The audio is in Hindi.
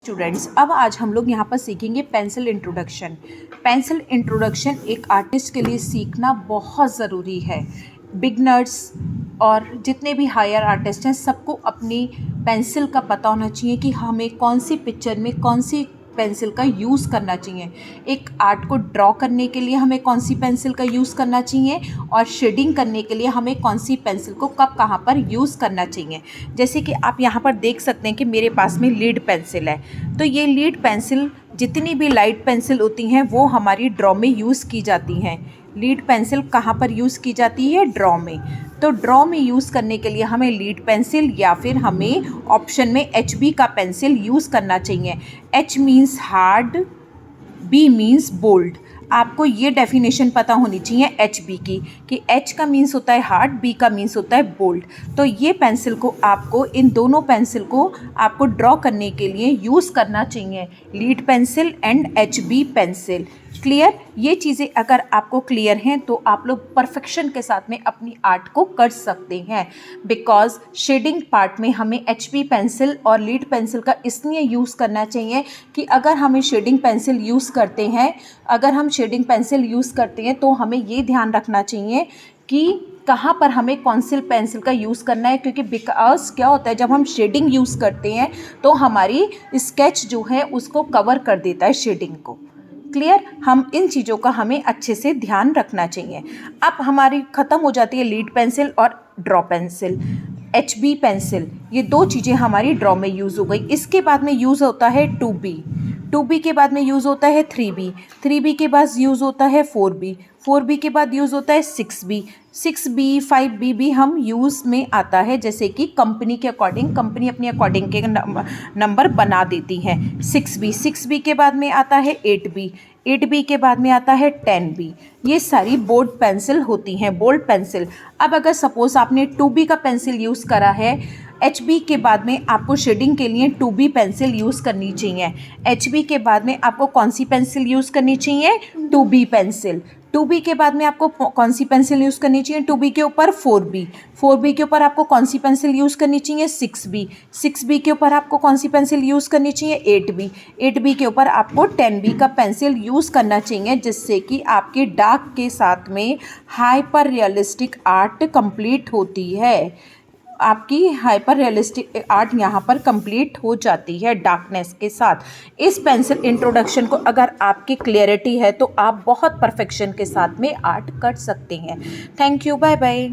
स्टूडेंट्स, अब आज हम लोग यहाँ पर सीखेंगे पेंसिल इंट्रोडक्शन। पेंसिल इंट्रोडक्शन एक आर्टिस्ट के लिए सीखना बहुत ज़रूरी है। बिगनर्स और जितने भी हायर आर्टिस्ट हैं सबको अपनी पेंसिल का पता होना चाहिए कि हमें कौन सी पिक्चर में कौन सी पेंसिल का यूज़ करना चाहिए। एक आर्ट को ड्रॉ करने के लिए हमें कौन सी पेंसिल का यूज़ करना चाहिए और शेडिंग करने के लिए हमें कौन सी पेंसिल को कब कहाँ पर यूज़ करना चाहिए। जैसे कि आप यहाँ पर देख सकते हैं कि मेरे पास में लीड पेंसिल है, तो ये लीड पेंसिल जितनी भी लाइट पेंसिल होती हैं वो हमारी ड्रॉ में यूज़ की जाती हैं। लीड पेंसिल कहाँ पर यूज़ की जाती है? ड्रॉ में। तो ड्रॉ में यूज़ करने के लिए हमें लीड पेंसिल या फिर हमें ऑप्शन में HB का पेंसिल यूज़ करना चाहिए। H means hard, B means bold. आपको ये डेफिनेशन पता होनी चाहिए HB की कि H का मीन्स होता है हार्ड, B का मीन्स होता है बोल्ड। तो ये पेंसिल को आपको इन दोनों पेंसिल को आपको ड्रॉ करने के लिए यूज़ करना चाहिए, lead pencil and HB pencil. Clear? ये चीज़ें अगर आपको क्लियर हैं तो आप लोग परफेक्शन के साथ में अपनी आर्ट को कर सकते हैं। बिकॉज शेडिंग पार्ट में हमें HB पेंसिल और लीड पेंसिल का इसलिए यूज़ करना चाहिए कि अगर हमें शेडिंग पेंसिल यूज़ करते हैं तो हमें ये ध्यान रखना चाहिए कि कहाँ पर हमें कौन सी पेंसिल का यूज़ करना है, क्योंकि बिकॉज क्या होता है जब हम शेडिंग यूज़ करते हैं तो हमारी स्केच जो है उसको कवर कर देता है शेडिंग को। क्लियर? हम इन चीज़ों का हमें अच्छे से ध्यान रखना चाहिए। अब हमारी ख़त्म हो जाती है लीड पेंसिल और ड्रॉ पेंसिल। HB पेंसिल, ये दो चीज़ें हमारी ड्रॉ में यूज़ हो गई। इसके बाद में यूज़ होता है 2B के बाद में यूज़ होता है 3B के बाद यूज़ होता है 4B के बाद यूज़ होता है 6B 5B भी हम यूज़ में आता है, जैसे कि कंपनी के अकॉर्डिंग, कंपनी अपनी अकॉर्डिंग के नंबर बना देती है। 6B के बाद में आता है 8B के बाद में आता है 10B। ये सारी बोल्ड पेंसिल होती हैं, बोल्ड पेंसिल। अब अगर सपोज़ आपने 2B का पेंसिल यूज़ करा है, HB के बाद में आपको शेडिंग के लिए 2B पेंसिल यूज़ करनी चाहिए। HB के बाद में आपको कौन सी पेंसिल यूज़ करनी चाहिए? 2B pencil. 2B के बाद में आपको कौन सी पेंसिल यूज़ करनी चाहिए? 2B के ऊपर 4B के ऊपर आपको कौन सी पेंसिल यूज़ करनी चाहिए? 6B के ऊपर आपको कौन सी पेंसिल यूज़ करनी चाहिए? 8B के ऊपर आपको 10B का पेंसिल यूज़ करना चाहिए, जिससे कि आपके डार्क के साथ में हाइपर रियलिस्टिक आर्ट कंप्लीट होती है। आपकी हाइपर रियलिस्टिक आर्ट यहाँ पर कंप्लीट हो जाती है डार्कनेस के साथ। इस पेंसिल इंट्रोडक्शन को अगर आपकी क्लियरिटी है तो आप बहुत परफेक्शन के साथ में आर्ट कर सकते हैं। Thank you, bye bye.